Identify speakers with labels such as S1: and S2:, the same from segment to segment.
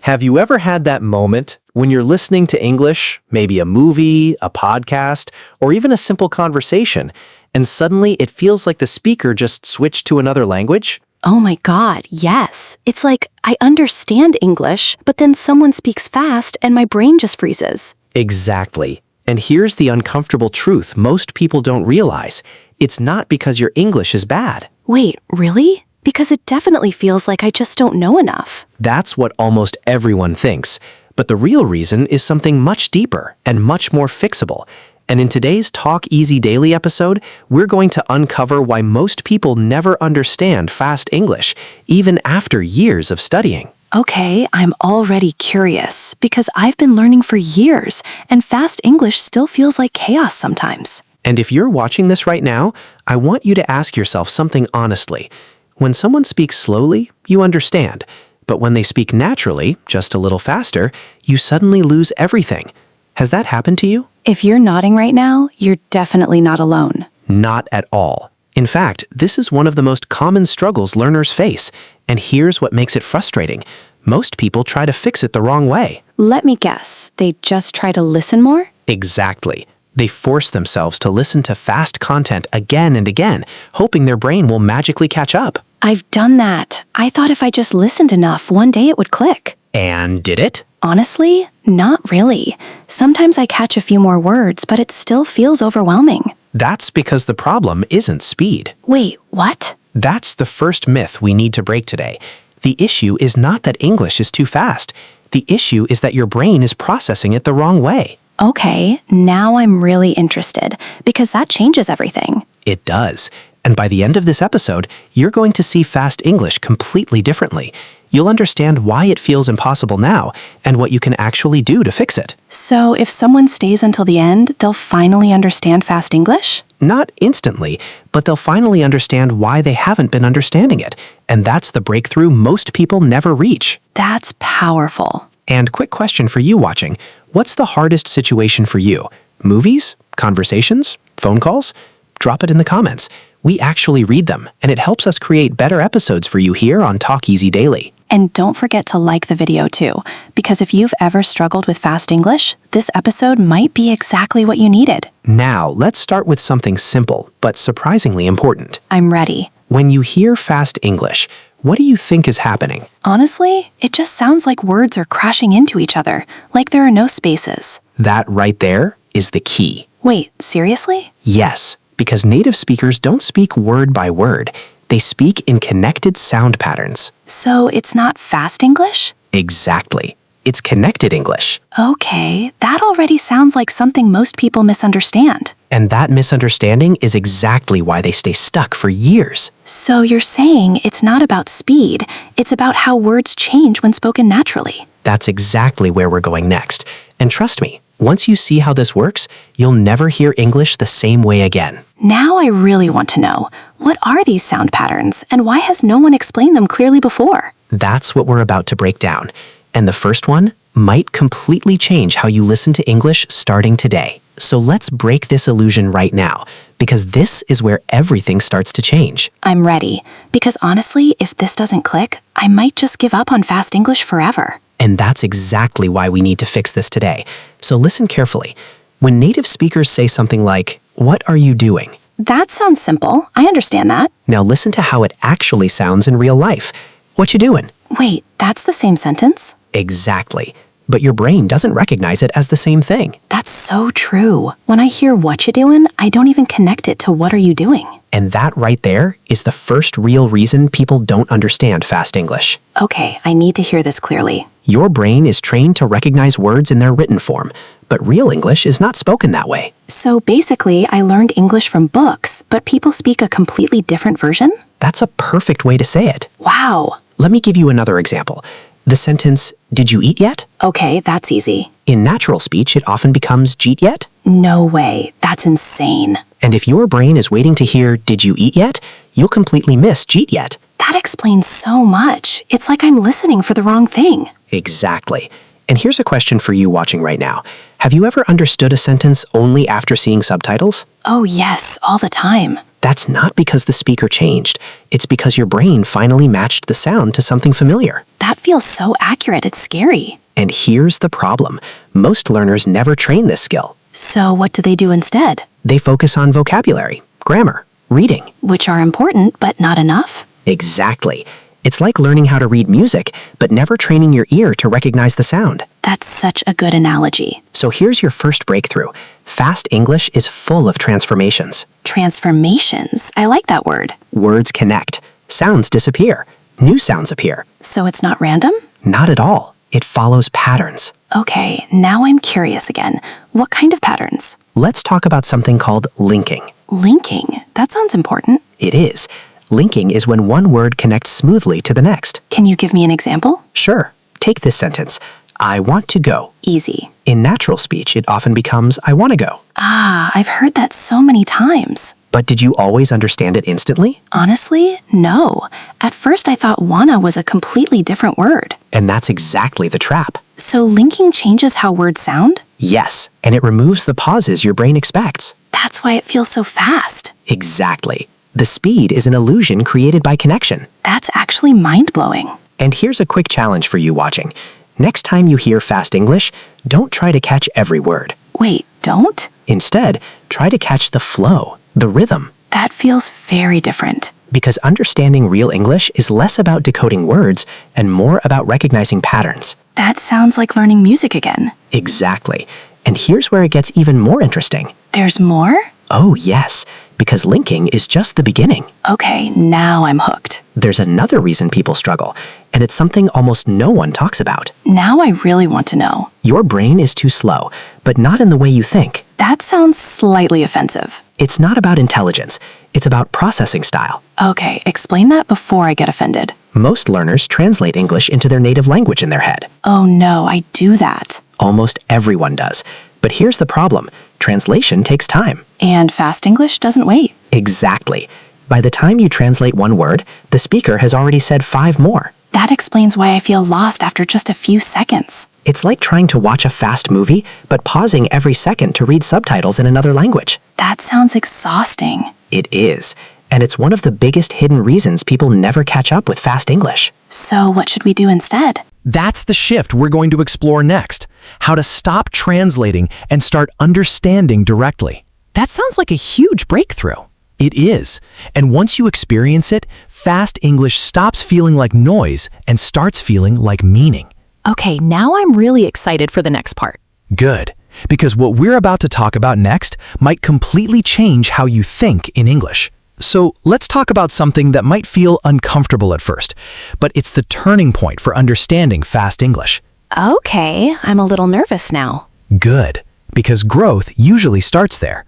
S1: Have you ever had that moment when you're listening to English, maybe a movie, a podcast, or even a simple conversation, and suddenly it feels like the speaker just switched to another language?
S2: Oh my God, yes. It's like I understand English, but then someone speaks fast and my brain just freezes.
S1: Exactly. And here's the uncomfortable truth most people don't realize. It's not because your English is bad.
S2: Wait, really? Because it definitely feels like I just don't know enough.
S1: That's what almost everyone thinks. But the real reason is something much deeper and much more fixable. And in today's Talk Easy Daily episode, we're going to uncover why most people never understand fast English, even after years of studying.
S2: Okay, I'm already curious because I've been learning for years and fast English still feels like chaos sometimes.
S1: And if you're watching this right now, I want you to ask yourself something honestly. When someone speaks slowly, you understand. But when they speak naturally, just a little faster, you suddenly lose everything. Has that happened to you?
S2: If you're nodding right now, you're definitely not alone.
S1: Not at all. In fact, this is one of the most common struggles learners face. And here's what makes it frustrating. Most people try to fix it the wrong way.
S2: Let me guess, they just try to listen more?
S1: Exactly. They force themselves to listen to fast content again and again, hoping their brain will magically catch up.
S2: I've done that. I thought if I just listened enough, one day it would click.
S1: And did it?
S2: Honestly, not really. Sometimes I catch a few more words, but it still feels overwhelming.
S1: That's because the problem isn't speed.
S2: Wait, what?
S1: That's the first myth we need to break today. The issue is not that English is too fast. The issue is that your brain is processing it the wrong way.
S2: Okay, now I'm really interested, because that changes everything.
S1: It does. And by the end of this episode, you're going to see fast English completely differently. You'll understand why it feels impossible now and what you can actually do to fix it.
S2: So if someone stays until the end, they'll finally understand fast English?
S1: Not instantly, but they'll finally understand why they haven't been understanding it. And that's the breakthrough most people never reach.
S2: That's powerful.
S1: And quick question for you watching. What's the hardest situation for you? Movies? Conversations? Phone calls? Drop it in the comments. We actually read them, and it helps us create better episodes for you here on Talk Easy Daily.
S2: And don't forget to like the video too, because if you've ever struggled with fast English, this episode might be exactly what you needed.
S1: Now, let's start with something simple, but surprisingly important.
S2: I'm ready.
S1: When you hear fast English, what do you think is happening?
S2: Honestly, it just sounds like words are crashing into each other, like there are no spaces.
S1: That right there is the key.
S2: Wait, seriously?
S1: Yes, because native speakers don't speak word by word. They speak in connected sound patterns.
S2: So it's not fast English?
S1: Exactly. It's connected English.
S2: Okay, that already sounds like something most people misunderstand.
S1: And that misunderstanding is exactly why they stay stuck for years.
S2: So you're saying it's not about speed, it's about how words change when spoken naturally.
S1: That's exactly where we're going next. And trust me, once you see how this works, you'll never hear English the same way again.
S2: Now I really want to know, what are these sound patterns and why has no one explained them clearly before?
S1: That's what we're about to break down. And the first one might completely change how you listen to English starting today. So let's break this illusion right now, because this is where everything starts to change.
S2: I'm ready, because honestly, if this doesn't click, I might just give up on fast English forever.
S1: And that's exactly why we need to fix this today. So listen carefully. When native speakers say something like, "What are you doing?"
S2: That sounds simple. I understand that.
S1: Now listen to how it actually sounds in real life. "What you doing?"
S2: Wait, that's the same sentence?
S1: Exactly. But your brain doesn't recognize it as the same thing.
S2: That's so true. When I hear what you doing, I don't even connect it to what are you doing.
S1: And that right there is the first real reason people don't understand fast English.
S2: Okay, I need to hear this clearly.
S1: Your brain is trained to recognize words in their written form, but real English is not spoken that way.
S2: So basically, I learned English from books, but people speak a completely different version?
S1: That's a perfect way to say it.
S2: Wow.
S1: Let me give you another example. The sentence, "Did you eat yet?"
S2: Okay, that's easy.
S1: In natural speech, it often becomes "jeet yet?"
S2: No way. That's insane.
S1: And if your brain is waiting to hear "Did you eat yet?", you'll completely miss "jeet yet."
S2: That explains so much. It's like I'm listening for the wrong thing.
S1: Exactly. And here's a question for you watching right now. Have you ever understood a sentence only after seeing subtitles?
S2: Oh yes, all the time.
S1: That's not because the speaker changed. It's because your brain finally matched the sound to something familiar.
S2: That feels so accurate, it's scary.
S1: And here's the problem. Most learners never train this skill.
S2: So what do they do instead?
S1: They focus on vocabulary, grammar, reading.
S2: Which are important, but not enough?
S1: Exactly. It's like learning how to read music, but never training your ear to recognize the sound.
S2: That's such a good analogy.
S1: So here's your first breakthrough. Fast English is full of transformations.
S2: Transformations. I like that word.
S1: Words connect. Sounds disappear. New sounds appear.
S2: So it's not random?
S1: Not at all. It follows patterns.
S2: Okay, now I'm curious again. What kind of patterns?
S1: Let's talk about something called linking.
S2: Linking. That sounds important.
S1: It is. Linking is when one word connects smoothly to the next.
S2: Can you give me an example?
S1: Sure. Take this sentence. I want to go.
S2: Easy.
S1: In natural speech, it often becomes I want to go.
S2: Ah, I've heard that so many times.
S1: But did you always understand it instantly?
S2: Honestly, no. At first I thought wanna was a completely different word.
S1: And that's exactly the trap.
S2: So linking changes how words sound?
S1: Yes, and it removes the pauses your brain expects.
S2: That's why it feels so fast.
S1: Exactly. The speed is an illusion created by connection.
S2: That's actually mind-blowing.
S1: And here's a quick challenge for you watching. Next time you hear fast English, don't try to catch every word.
S2: Wait, don't?
S1: Instead, try to catch the flow, the rhythm.
S2: That feels very different.
S1: Because understanding real English is less about decoding words and more about recognizing patterns.
S2: That sounds like learning music again.
S1: Exactly. And here's where it gets even more interesting.
S2: There's more?
S1: Oh, yes, because linking is just the beginning.
S2: Okay, now I'm hooked.
S1: There's another reason people struggle, and it's something almost no one talks about.
S2: Now I really want to know.
S1: Your brain is too slow, but not in the way you think.
S2: That sounds slightly offensive.
S1: It's not about intelligence, it's about processing style.
S2: Okay, explain that before I get offended.
S1: Most learners translate English into their native language in their head.
S2: Oh no, I do that.
S1: Almost everyone does. But here's the problem. Translation takes time.
S2: And fast English doesn't wait.
S1: Exactly. By the time you translate one word, the speaker has already said 5 more.
S2: That explains why I feel lost after just a few seconds.
S1: It's like trying to watch a fast movie, but pausing every second to read subtitles in another language.
S2: That sounds exhausting.
S1: It is. And it's one of the biggest hidden reasons people never catch up with fast English.
S2: So what should we do instead?
S3: That's the shift we're going to explore next. How to stop translating and start understanding directly. That sounds like a huge breakthrough. It is. And once you experience it, fast English stops feeling like noise and starts feeling like meaning.
S4: Okay, now I'm really excited for the next part.
S3: Good. Because what we're about to talk about next might completely change how you think in English. So let's talk about something that might feel uncomfortable at first, but it's the turning point for understanding fast English.
S4: Okay, I'm a little nervous now.
S3: Good, because growth usually starts there.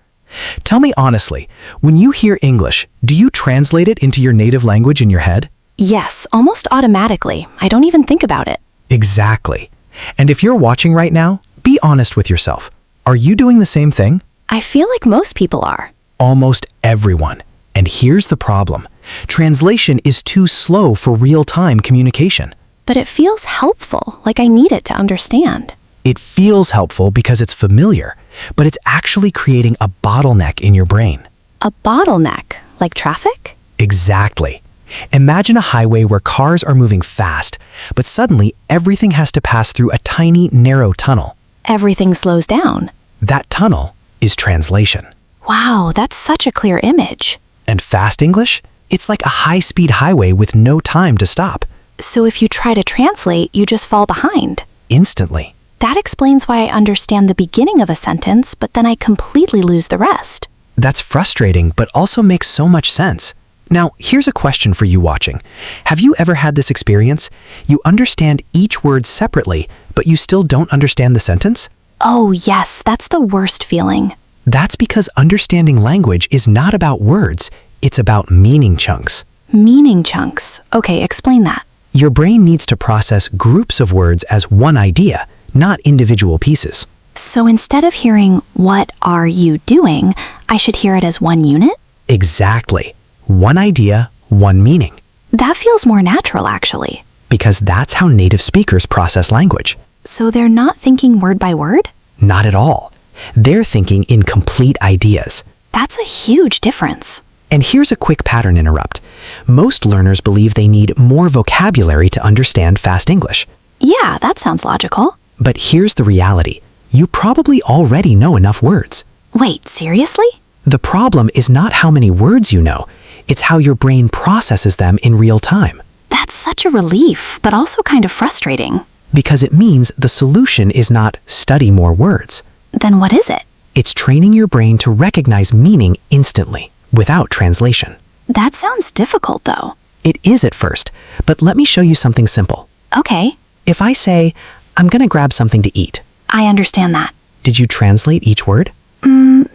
S3: Tell me honestly, when you hear English, do you translate it into your native language in your head?
S4: Yes, almost automatically. I don't even think about it.
S3: Exactly. And if you're watching right now, be honest with yourself. Are you doing the same thing?
S4: I feel like most people are.
S3: Almost everyone. And here's the problem. Translation is too slow for real-time communication.
S4: But it feels helpful, like I need it to understand.
S3: It feels helpful because it's familiar, but it's actually creating a bottleneck in your brain.
S4: A bottleneck, like traffic?
S3: Exactly. Imagine a highway where cars are moving fast, but suddenly everything has to pass through a tiny, narrow tunnel.
S4: Everything slows down.
S3: That tunnel is translation.
S4: Wow, that's such a clear image.
S3: And fast English? It's like a high-speed highway with no time to stop.
S4: So if you try to translate, you just fall behind.
S3: Instantly.
S4: That explains why I understand the beginning of a sentence, but then I completely lose the rest.
S3: That's frustrating, but also makes so much sense. Now, here's a question for you watching. Have you ever had this experience? You understand each word separately, but you still don't understand the sentence?
S4: Oh yes, that's the worst feeling.
S3: That's because understanding language is not about words, it's about meaning chunks.
S4: Meaning chunks. Okay, explain that.
S3: Your brain needs to process groups of words as one idea, not individual pieces.
S4: So instead of hearing, "What are you doing?" I should hear it as one unit?
S3: Exactly. One idea, one meaning.
S4: That feels more natural, actually.
S3: Because that's how native speakers process language.
S4: So they're not thinking word by word?
S3: Not at all. They're thinking in complete ideas.
S4: That's a huge difference.
S1: And here's a quick pattern interrupt. Most learners believe they need more vocabulary to understand fast English.
S4: Yeah, that sounds logical.
S1: But here's the reality. You probably already know enough words.
S4: Wait, seriously?
S1: The problem is not how many words you know, it's how your brain processes them in real time.
S4: That's such a relief, but also kind of frustrating.
S1: Because it means the solution is not study more words.
S4: Then what is it?
S1: It's training your brain to recognize meaning instantly, without translation.
S4: That sounds difficult, though.
S1: It is at first, but let me show you something simple.
S4: Okay,
S1: If I say, I'm gonna grab something to eat,
S4: I understand that.
S1: did you translate each word?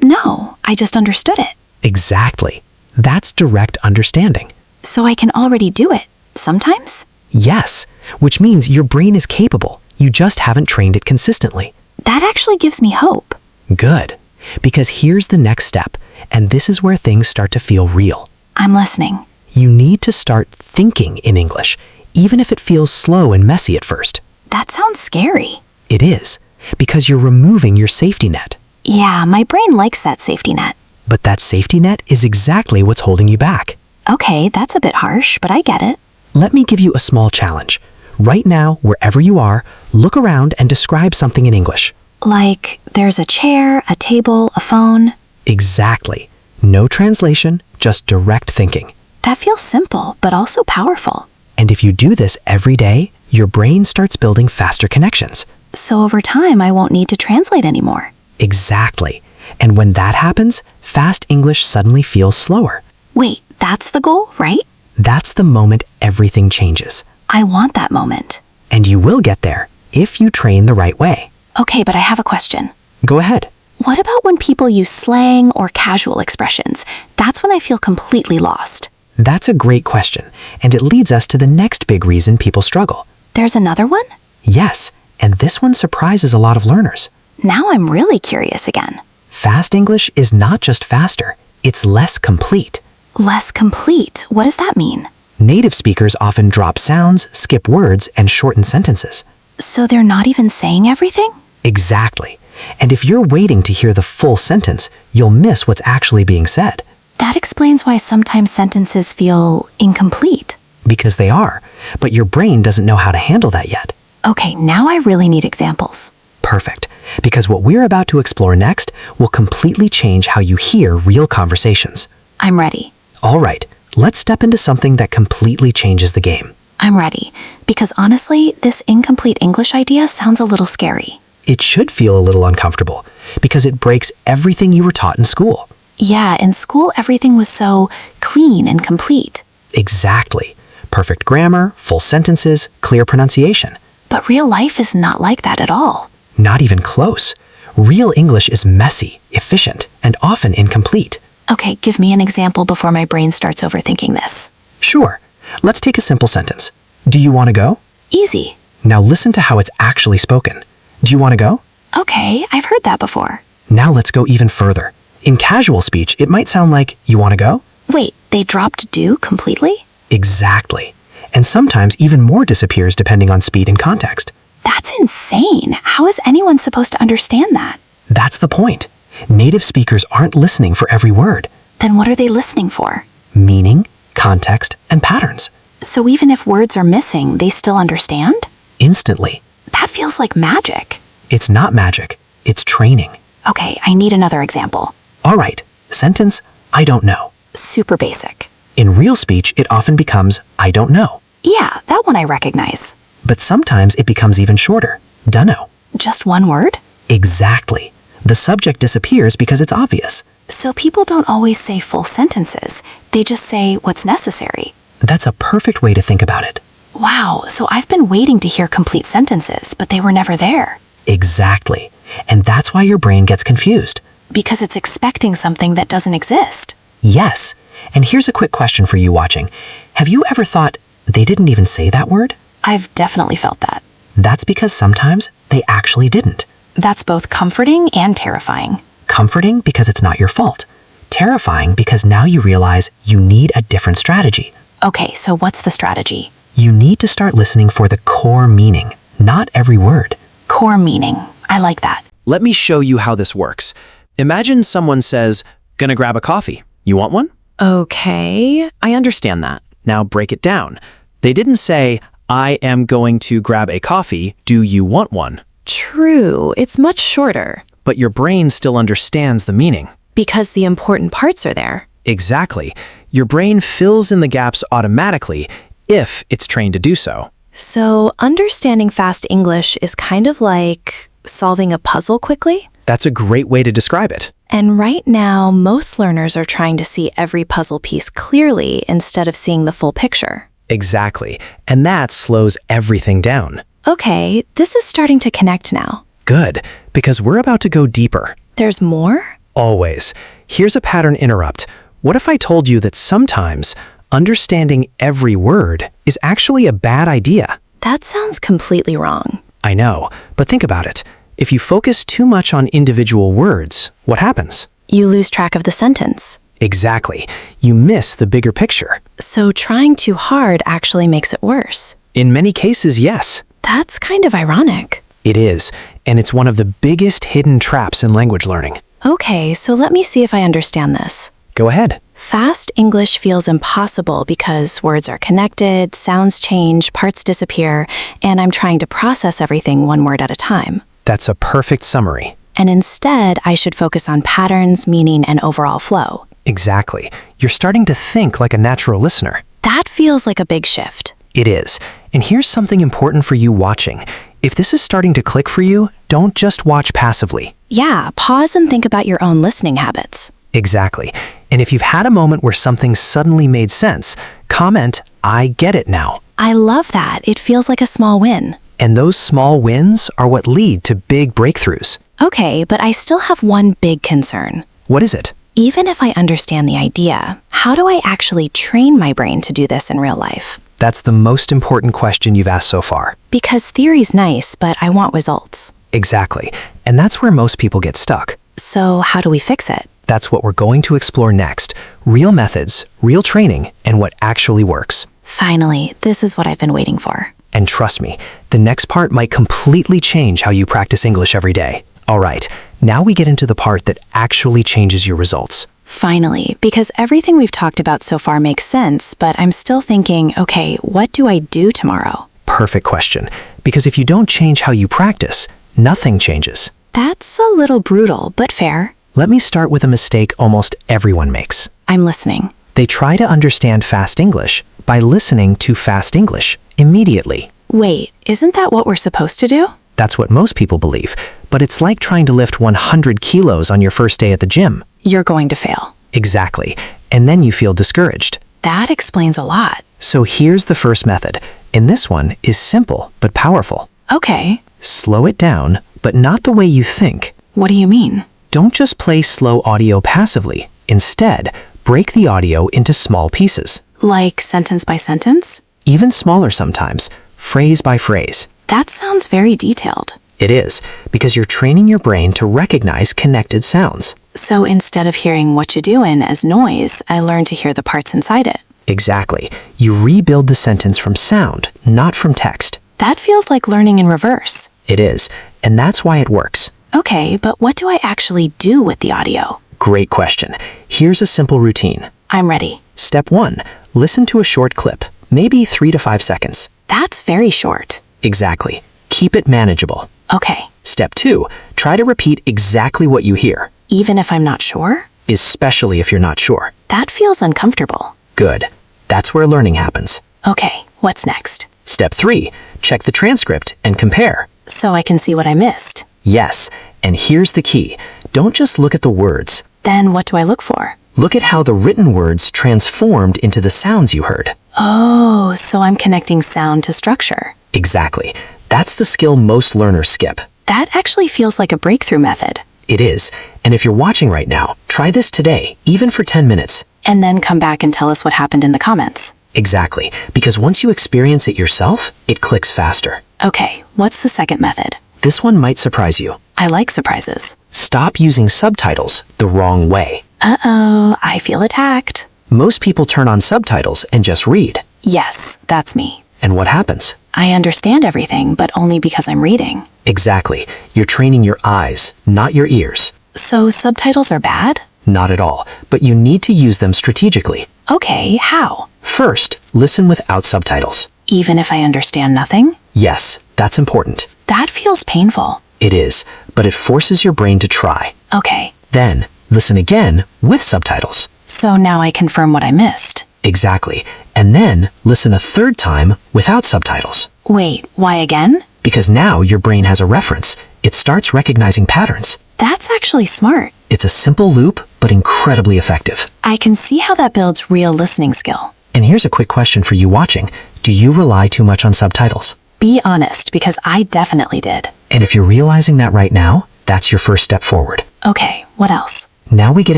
S4: No, I just understood it.
S1: Exactly. That's direct understanding.
S4: So I can already do it. Sometimes?
S1: Yes, which means your brain is capable. You just haven't trained it consistently.
S4: That actually gives me hope.
S1: Good. Because here's the next step, and this is where things start to feel real.
S4: I'm listening.
S1: You need to start thinking in English, even if it feels slow and messy at first.
S4: That sounds scary.
S1: It is, because you're removing your safety net.
S4: Yeah, my brain likes that safety net.
S1: But that safety net is exactly what's holding you back.
S4: Okay, that's a bit harsh, but I get it.
S1: Let me give you a small challenge. Right now, wherever you are, look around and describe something in English.
S4: Like, there's a chair, a table, a phone.
S1: Exactly. No translation, just direct thinking.
S4: That feels simple, but also powerful.
S1: And if you do this every day, your brain starts building faster connections.
S4: So over time, I won't need to translate anymore.
S1: Exactly. And when that happens, fast English suddenly feels slower.
S4: Wait, that's the goal, right?
S1: That's the moment everything changes.
S4: I want that moment.
S1: And you will get there if you train the right way.
S4: Okay, but I have a question.
S1: Go ahead.
S4: What about when people use slang or casual expressions? That's when I feel completely lost.
S1: That's a great question, and it leads us to the next big reason people struggle.
S4: There's another one?
S1: Yes, and this one surprises a lot of learners.
S4: Now I'm really curious again.
S1: Fast English is not just faster, it's less complete.
S4: Less complete. What does that mean?
S1: Native speakers often drop sounds, skip words, and shorten sentences.
S4: So they're not even saying everything?
S1: Exactly. And if you're waiting to hear the full sentence, you'll miss what's actually being said.
S4: That explains why sometimes sentences feel incomplete.
S1: Because they are, but your brain doesn't know how to handle that yet.
S4: Okay, now I really need examples.
S1: Perfect. Because what we're about to explore next will completely change how you hear real conversations.
S4: I'm ready.
S1: All right, let's step into something that completely changes the game.
S4: I'm ready. Because honestly, this incomplete English idea sounds a little scary.
S1: It should feel a little uncomfortable because it breaks everything you were taught in school.
S4: Yeah, in school everything was so clean and complete.
S1: Exactly. Perfect grammar, full sentences, clear pronunciation.
S4: But real life is not like that at all.
S1: Not even close. Real English is messy, efficient, and often incomplete.
S4: Okay, give me an example before my brain starts overthinking this.
S1: Sure. Let's take a simple sentence. Do you want to go?
S4: Easy.
S1: Now listen to how it's actually spoken. Do you want to go?
S4: Okay, I've heard that before.
S1: Now let's go even further. In casual speech, it might sound like, you want to go?
S4: Wait, they dropped do completely?
S1: Exactly. And sometimes even more disappears depending on speed and context.
S4: That's insane. How is anyone supposed to understand that?
S1: That's the point. Native speakers aren't listening for every word.
S4: Then what are they listening for?
S1: Meaning, context, and patterns.
S4: So even if words are missing, they still understand?
S1: Instantly.
S4: That feels like magic.
S1: It's not magic. It's training.
S4: Okay, I need another example.
S1: All right. Sentence, I don't know.
S4: Super basic.
S1: In real speech, it often becomes, I don't know.
S4: Yeah, that one I recognize.
S1: But sometimes it becomes even shorter. Dunno.
S4: Just one word?
S1: Exactly. The subject disappears because it's obvious.
S4: So people don't always say full sentences. They just say what's necessary.
S1: That's a perfect way to think about it.
S4: Wow, so I've been waiting to hear complete sentences, but they were never there.
S1: Exactly. And that's why your brain gets confused.
S4: Because it's expecting something that doesn't exist.
S1: Yes. And here's a quick question for you watching. Have you ever thought, they didn't even say that word?
S4: I've definitely felt that.
S1: That's because sometimes they actually didn't.
S4: That's both comforting and terrifying.
S1: Comforting because it's not your fault. Terrifying because now you realize you need a different strategy.
S4: Okay, so what's the strategy?
S1: You need to start listening for the core meaning, not every word.
S4: Core meaning. I like that.
S3: Let me show you how this works. Imagine someone says, "Gonna grab a coffee. You want one?"
S2: Okay.
S3: I understand that. Now break it down. They didn't say, I am going to grab a coffee. Do you want one?
S2: True, it's much shorter.
S3: But your brain still understands the meaning.
S2: Because the important parts are there.
S3: Exactly. Your brain fills in the gaps automatically if it's trained to do so.
S2: So, understanding fast English is kind of like solving a puzzle quickly?
S3: That's a great way to describe it.
S2: And right now, most learners are trying to see every puzzle piece clearly instead of seeing the full picture.
S3: Exactly. And that slows everything down.
S2: Okay, this is starting to connect now.
S3: Good, because we're about to go deeper.
S2: There's more?
S3: Always. Here's a pattern interrupt. What if I told you that sometimes understanding every word is actually a bad idea?
S2: That sounds completely wrong.
S3: I know, but think about it. If you focus too much on individual words, what happens?
S2: You lose track of the sentence.
S3: Exactly. You miss the bigger picture.
S2: So trying too hard actually makes it worse.
S3: In many cases, yes.
S2: That's kind of ironic.
S3: It is, and it's one of the biggest hidden traps in language learning.
S2: Okay, so let me see if I understand this.
S3: Go ahead.
S2: Fast English feels impossible because words are connected, sounds change, parts disappear, and I'm trying to process everything one word at a time.
S3: That's a perfect summary.
S2: And instead, I should focus on patterns, meaning, and overall flow.
S3: Exactly. You're starting to think like a natural listener.
S2: That feels like a big shift.
S3: It is. And here's something important for you watching. If this is starting to click for you, don't just watch passively.
S2: Yeah, pause and think about your own listening habits.
S3: Exactly. And if you've had a moment where something suddenly made sense, comment, I get it now.
S2: I love that. It feels like a small win.
S3: And those small wins are what lead to big breakthroughs.
S2: Okay, but I still have one big concern.
S3: What is it?
S2: Even if I understand the idea, how do I actually train my brain to do this in real life?
S3: That's the most important question you've asked so far.
S2: Because theory's nice, but I want results.
S3: Exactly. And that's where most people get stuck.
S2: So how do we fix it?
S3: That's what we're going to explore next. Real methods, real training, and what actually works.
S2: Finally, this is what I've been waiting for.
S3: And trust me, the next part might completely change how you practice English every day. All right, now we get into the part that actually changes your results.
S2: Finally, because everything we've talked about so far makes sense, but I'm still thinking, okay, what do I do tomorrow?
S3: Perfect question. Because if you don't change how you practice, nothing changes.
S2: That's a little brutal, but fair.
S3: Let me start with a mistake almost everyone makes.
S2: I'm listening.
S3: They try to understand fast English by listening to fast English immediately.
S2: Wait, isn't that what we're supposed to do?
S3: That's what most people believe, but it's like trying to lift 100 kilos on your first day at the gym.
S2: You're going to fail.
S3: Exactly. And then you feel discouraged.
S2: That explains a lot.
S3: So here's the first method. And this one is simple but powerful.
S2: Okay,
S3: Slow it down, but not the way you think.
S2: what do you mean?
S3: Don't just play slow audio passively. Instead, break the audio into small pieces.
S2: Like sentence by sentence?
S3: Even smaller sometimes, phrase by phrase.
S2: That sounds very detailed.
S3: It is, because you're training your brain to recognize connected sounds.
S2: So instead of hearing what you doin' as noise, I learn to hear the parts inside it.
S3: Exactly. You rebuild the sentence from sound, not from text.
S2: That feels like learning in reverse.
S3: It is, and that's why it works.
S2: Okay, but what do I actually do with the audio?
S3: Great question. Here's a simple routine.
S2: I'm ready.
S3: Step 1. Listen to a short clip, maybe 3 to 5 seconds.
S2: That's very short.
S3: Exactly. Keep it manageable.
S2: Okay,
S3: Step 2. Try to repeat exactly what you hear,
S2: even if I'm not sure?
S3: especially if you're not sure.
S2: That feels uncomfortable.
S3: Good. That's where learning happens.
S2: Okay, what's next?
S3: Step 3. Check the transcript and compare.
S2: So I can see what I missed.
S3: Yes, and here's the key. Don't just look at the words.
S2: Then what do I look for?
S3: Look at how the written words transformed into the sounds you heard.
S2: Oh, so I'm connecting sound to structure.
S3: Exactly. That's the skill most learners skip.
S2: That actually feels like a breakthrough method.
S3: It is. And if you're watching right now, try this today, even for 10 minutes.
S2: And then come back and tell us what happened in the comments.
S3: Exactly. Because once you experience it yourself, it clicks faster.
S2: Okay, what's the second method?
S3: This one might surprise you.
S2: I like surprises.
S3: Stop using subtitles the wrong way.
S2: Uh-oh, I feel attacked.
S3: Most people turn on subtitles and just read.
S2: Yes, that's me.
S3: And what happens?
S2: I understand everything, but only because I'm reading.
S3: Exactly. You're training your eyes, not your ears.
S2: So subtitles are bad?
S1: Not at all, but you need to use them strategically.
S2: Okay, how?
S1: First, listen without subtitles.
S2: Even if I understand nothing?
S1: Yes, that's important.
S2: That feels painful.
S1: It is, but it forces your brain to try.
S2: Okay,
S1: Then, listen again with subtitles.
S2: so now I confirm what I missed.
S1: Exactly. And then, listen a third time without subtitles.
S2: Wait, why again?
S1: Because now your brain has a reference. It starts recognizing patterns.
S2: That's actually smart.
S1: It's a simple loop, but incredibly effective.
S2: I can see how that builds real listening skill.
S1: And here's a quick question for you watching. Do you rely too much on subtitles?
S2: Be honest, because I definitely did.
S1: And if you're realizing that right now, that's your first step forward.
S2: Okay, what else?
S1: Now we get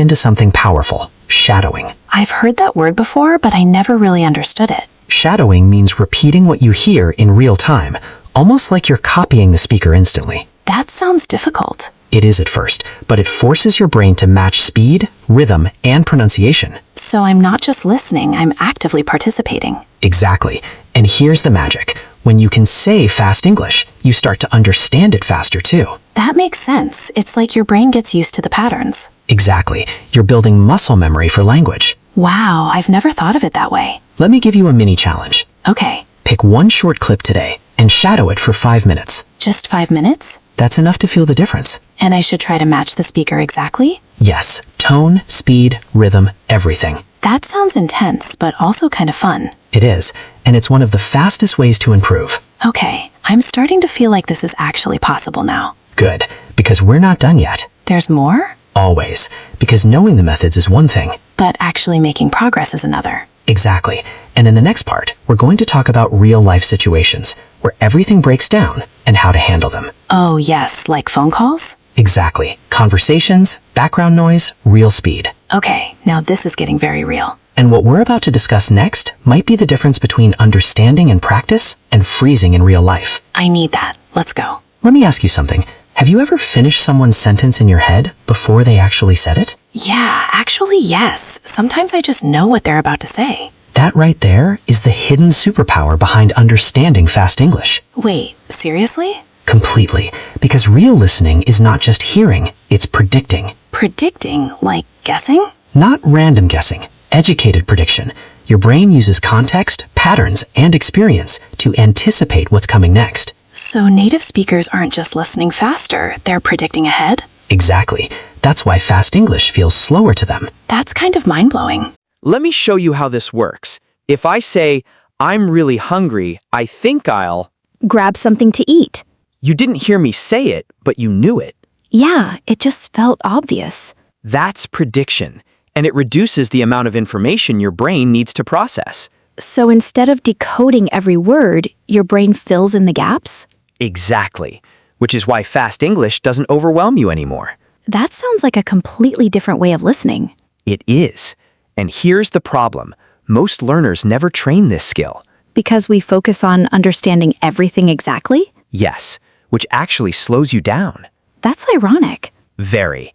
S1: into something powerful, shadowing.
S2: I've heard that word before, but I never really understood it.
S1: Shadowing means repeating what you hear in real time, almost like you're copying the speaker instantly.
S2: That sounds difficult.
S1: It is at first, but it forces your brain to match speed, rhythm, and pronunciation.
S2: So I'm not just listening, I'm actively participating.
S1: Exactly. And here's the magic. When you can say fast English, you start to understand it faster too.
S2: That makes sense. It's like your brain gets used to the patterns.
S1: Exactly. You're building muscle memory for language.
S2: Wow, I've never thought of it that way.
S1: Let me give you a mini challenge.
S2: Okay,
S1: Pick one short clip today and shadow it for 5 minutes.
S2: just 5 minutes?
S1: That's enough to feel the difference.
S2: And I should try to match the speaker exactly?
S1: Yes, tone, speed, rhythm, everything.
S2: That sounds intense, but also kind of fun.
S1: It is, and it's one of the fastest ways to improve.
S2: Okay, I'm starting to feel like this is actually possible now.
S1: Good, because we're not done yet.
S2: There's more?
S1: Always, because knowing the methods is one thing.
S2: But actually making progress is another.
S1: Exactly. And in the next part, we're going to talk about real-life situations, where everything breaks down and how to handle them.
S2: Oh yes, like phone calls?
S1: Exactly. Conversations, background noise, real speed.
S2: Okay, now this is getting very real.
S1: And what we're about to discuss next might be the difference between understanding in practice and freezing in real life.
S2: I need that. Let's go.
S1: Let me ask you something. Have you ever finished someone's sentence in your head before they actually said it?
S2: Yeah, actually yes. Sometimes I just know what they're about to say.
S1: That right there is the hidden superpower behind understanding fast English.
S2: Wait, seriously?
S1: Completely. Because real listening is not just hearing, it's predicting.
S2: Predicting? Like guessing?
S1: Not random guessing, educated prediction. Your brain uses context, patterns, and experience to anticipate what's coming next.
S2: So native speakers aren't just listening faster, they're predicting ahead?
S1: Exactly. That's why fast English feels slower to them.
S2: That's kind of mind-blowing.
S5: Let me show you how this works. If I say, I'm really hungry, I think I'll...
S4: Grab something to eat.
S5: You didn't hear me say it, but you knew it.
S4: Yeah, it just felt obvious.
S5: That's prediction, and it reduces the amount of information your brain needs to process.
S4: So instead of decoding every word, your brain fills in the gaps?
S5: Exactly, which is why fast English doesn't overwhelm you anymore.
S4: That sounds like a completely different way of listening.
S5: It is. And here's the problem. Most learners never train this skill.
S4: Because we focus on understanding everything exactly?
S5: Yes, which actually slows you down.
S4: That's ironic.
S5: Very.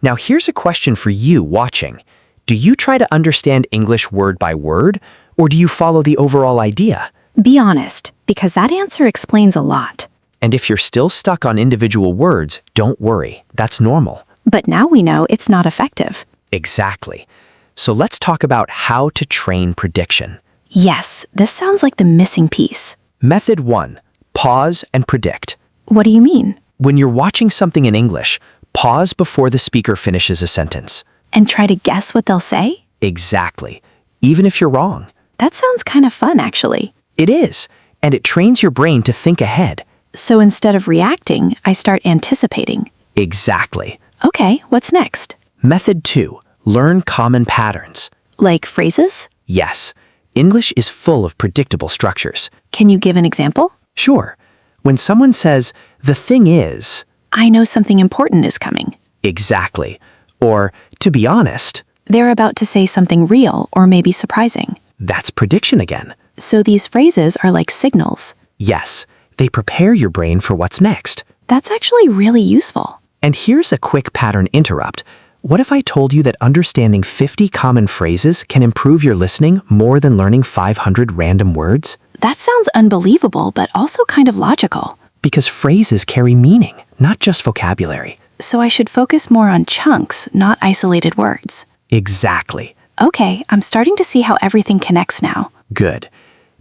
S5: Now here's a question for you watching. Do you try to understand English word by word, or do you follow the overall idea?
S4: Be honest, because that answer explains a lot.
S5: And if you're still stuck on individual words, don't worry. That's normal.
S4: But now we know it's not effective.
S5: Exactly. So let's talk about how to train prediction.
S4: Yes, this sounds like the missing piece.
S5: Method 1. Pause and predict.
S4: What do you mean?
S5: When you're watching something in English, pause before the speaker finishes a sentence.
S4: And try to guess what they'll say?
S5: Exactly. Even if you're wrong.
S4: That sounds kind of fun, actually.
S5: It is. And it trains your brain to think ahead.
S4: So instead of reacting, I start anticipating.
S5: Exactly.
S4: Okay, what's next?
S5: Method 2. Learn common patterns.
S4: Like phrases?
S5: Yes. English is full of predictable structures.
S4: Can you give an example?
S5: Sure. When someone says, the thing is...
S4: I know something important is coming.
S5: Exactly. Or, to be honest...
S4: They're about to say something real or maybe surprising.
S5: That's prediction again.
S4: So these phrases are like signals.
S5: Yes. They prepare your brain for what's next.
S4: That's actually really useful.
S5: And here's a quick pattern interrupt. What if I told you that understanding 50 common phrases can improve your listening more than learning 500 random words?
S4: That sounds unbelievable, but also kind of logical.
S5: Because phrases carry meaning, not just vocabulary.
S2: So I should focus more on chunks, not isolated words.
S5: Exactly.
S2: Okay, I'm starting to see how everything connects now.
S5: Good.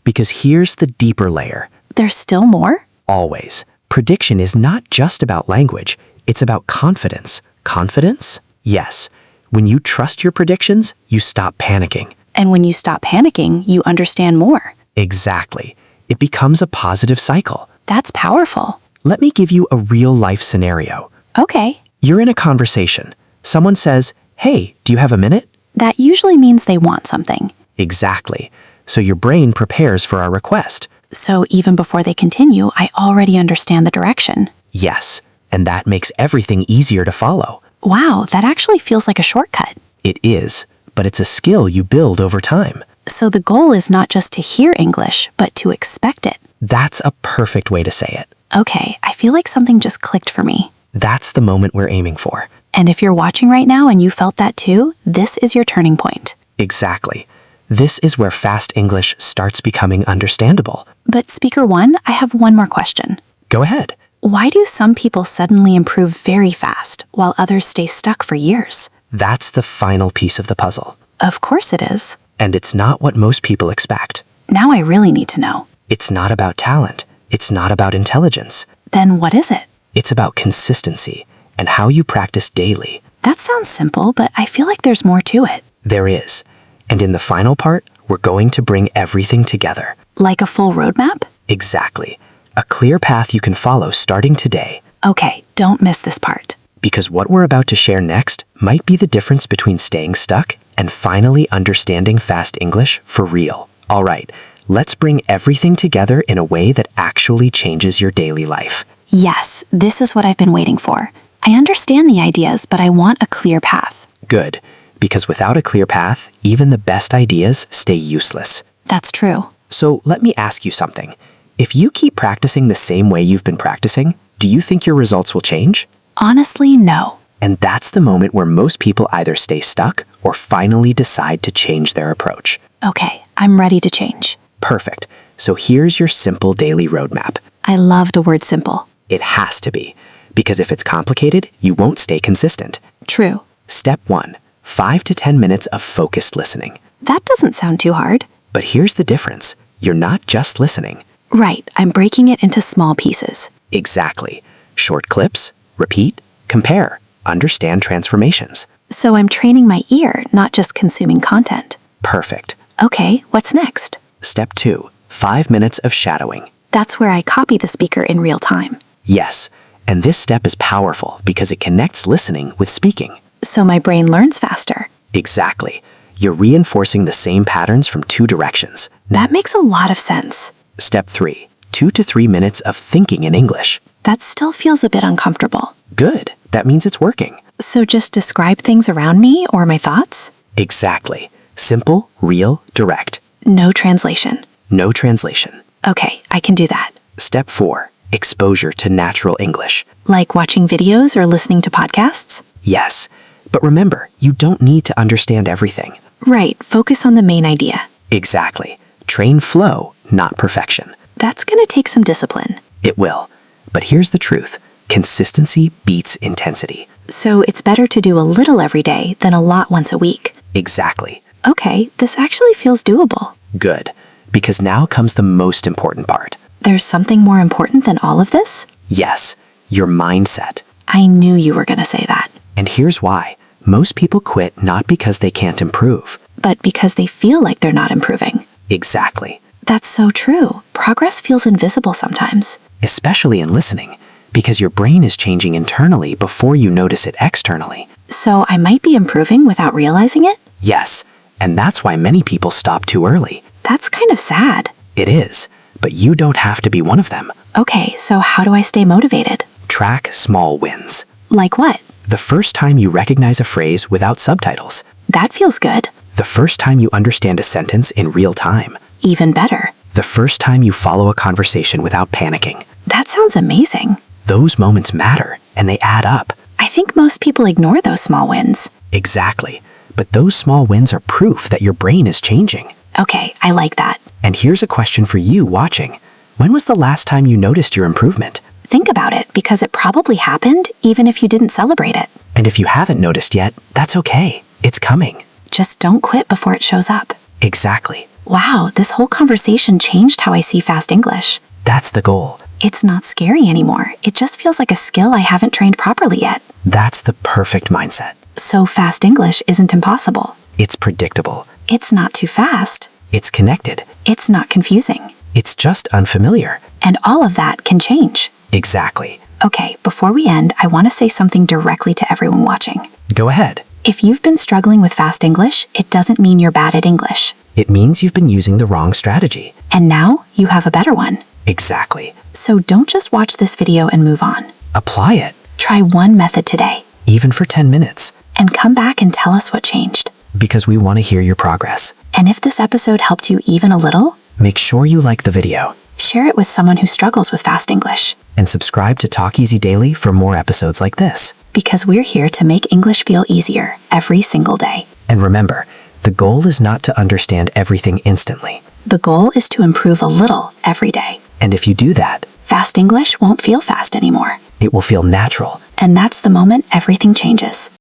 S5: Because here's the deeper layer.
S2: There's still more?
S5: Always. Prediction is not just about language, it's about confidence. Confidence? Yes. When you trust your predictions, you stop panicking.
S2: And when you stop panicking, you understand more.
S5: Exactly. It becomes a positive cycle.
S2: That's powerful.
S5: Let me give you a real-life scenario.
S2: Okay.
S5: You're in a conversation. Someone says, "Hey, do you have a minute?"
S2: That usually means they want something.
S5: Exactly. So your brain prepares for our request.
S2: So even before they continue, I already understand the direction.
S5: Yes. And that makes everything easier to follow.
S2: Wow, that actually feels like a shortcut.
S5: It is, but it's a skill you build over time.
S2: So the goal is not just to hear English, but to expect it.
S5: That's a perfect way to say it.
S2: Okay, I feel like something just clicked for me.
S5: That's the moment we're aiming for.
S2: And if you're watching right now and you felt that too, this is your turning point.
S5: Exactly. This is where fast English starts becoming understandable.
S2: But speaker one, I have one more question.
S5: Go ahead.
S2: Why do some people suddenly improve very fast while others stay stuck for years?
S5: That's the final piece of the puzzle.
S2: Of course it is.
S5: And it's not what most people expect.
S2: Now I really need to know.
S5: It's not about talent. It's not about intelligence.
S2: Then what is it?
S5: It's about consistency and how you practice daily.
S2: That sounds simple, but I feel like there's more to it.
S5: There is. And in the final part, we're going to bring everything together.
S2: Like a full roadmap?
S5: Exactly. A clear path you can follow starting today.
S2: Okay, don't miss this part.
S5: Because what we're about to share next might be the difference between staying stuck and finally understanding fast English for real. All right, let's bring everything together in a way that actually changes your daily life.
S2: Yes, this is what I've been waiting for. I understand the ideas, but I want a clear path.
S5: Good, because without a clear path, even the best ideas stay useless.
S2: That's true.
S5: So let me ask you something. If you keep practicing the same way you've been practicing, do you think your results will change?
S2: Honestly, no.
S5: And that's the moment where most people either stay stuck or finally decide to change their approach.
S2: Okay, I'm ready to change.
S5: Perfect. So here's your simple daily roadmap.
S2: I love the word simple.
S5: It has to be, because if it's complicated, you won't stay consistent.
S2: True.
S5: Step 1, 5 to 10 minutes of focused listening.
S2: That doesn't sound too hard.
S5: But here's the difference. You're not just listening.
S2: Right, I'm breaking it into small pieces.
S5: Exactly. Short clips, repeat, compare, understand transformations.
S2: So I'm training my ear, not just consuming content.
S5: Perfect.
S2: Okay, what's next?
S5: Step 2, 5 minutes of shadowing.
S2: That's where I copy the speaker in real time.
S5: Yes, and this step is powerful because it connects listening with speaking.
S2: So my brain learns faster.
S5: Exactly. You're reinforcing the same patterns from 2 directions.
S2: That makes a lot of sense.
S5: Step 3, 2 to 3 minutes of thinking in English.
S2: That still feels a bit uncomfortable.
S5: Good. That means it's working.
S2: So just describe things around me or my thoughts?
S5: Exactly. Simple, real, direct.
S2: No translation.
S5: No translation.
S2: Okay, I can do that.
S5: Step 4, exposure to natural English.
S2: Like watching videos or listening to podcasts?
S5: Yes. But remember, you don't need to understand everything.
S2: Right, focus on the main idea.
S5: Exactly. Train flow, not perfection.
S2: That's gonna take some discipline.
S5: It will. But here's the truth. Consistency beats intensity.
S2: So it's better to do a little every day than a lot once a week.
S5: Exactly.
S2: Okay, this actually feels doable.
S5: Good. Because now comes the most important part.
S2: There's something more important than all of this?
S5: Yes, your mindset.
S2: I knew you were gonna say that.
S5: And here's why. Most people quit not because they can't improve.
S2: But because they feel like they're not improving.
S5: Exactly.
S2: That's so true. Progress feels invisible sometimes.
S5: Especially in listening, because your brain is changing internally before you notice it externally.
S2: So I might be improving without realizing it?
S5: Yes, and that's why many people stop too early.
S2: That's kind of sad.
S5: It is, but you don't have to be one of them.
S2: Okay, so how do I stay motivated?
S5: Track small wins.
S2: Like what?
S5: The first time you recognize a phrase without subtitles.
S2: That feels good.
S5: The first time you understand a sentence in real time.
S2: Even better.
S5: The first time you follow a conversation without panicking.
S2: That sounds amazing.
S5: Those moments matter, and they add up.
S2: I think most people ignore those small wins.
S5: Exactly. But those small wins are proof that your brain is changing.
S2: Okay, I like that.
S5: And here's a question for you watching. When was the last time you noticed your improvement?
S2: Think about it, because it probably happened even if you didn't celebrate it.
S5: And if you haven't noticed yet, that's okay. It's coming.
S2: Just don't quit before it shows up.
S5: Exactly.
S2: Wow, this whole conversation changed how I see fast English.
S5: That's the goal.
S2: It's not scary anymore. It just feels like a skill I haven't trained properly yet.
S5: That's the perfect mindset.
S2: So fast English isn't impossible.
S5: It's predictable.
S2: It's not too fast.
S5: It's connected.
S2: It's not confusing.
S5: It's just unfamiliar.
S2: And all of that can change.
S5: Exactly.
S2: Okay, before we end, I want to say something directly to everyone watching.
S5: Go ahead.
S2: If you've been struggling with fast English, it doesn't mean you're bad at English.
S5: It means you've been using the wrong strategy.
S2: And now you have a better one.
S5: Exactly.
S2: So don't just watch this video and move on.
S5: Apply it,
S2: Try one method today,
S5: even for 10 minutes,
S2: and come back and tell us what changed.
S5: because we want to hear your progress.
S2: And if this episode helped you even a little,
S5: Make sure you like the video
S2: share it with someone who struggles with fast English.
S5: and subscribe to Talk Easy Daily for more episodes like this.
S2: Because we're here to make English feel easier every single day.
S5: And remember, the goal is not to understand everything instantly.
S2: The goal is to improve a little every day.
S5: And if you do that,
S2: Fast English won't feel fast anymore.
S5: it will feel natural.
S2: And that's the moment everything changes.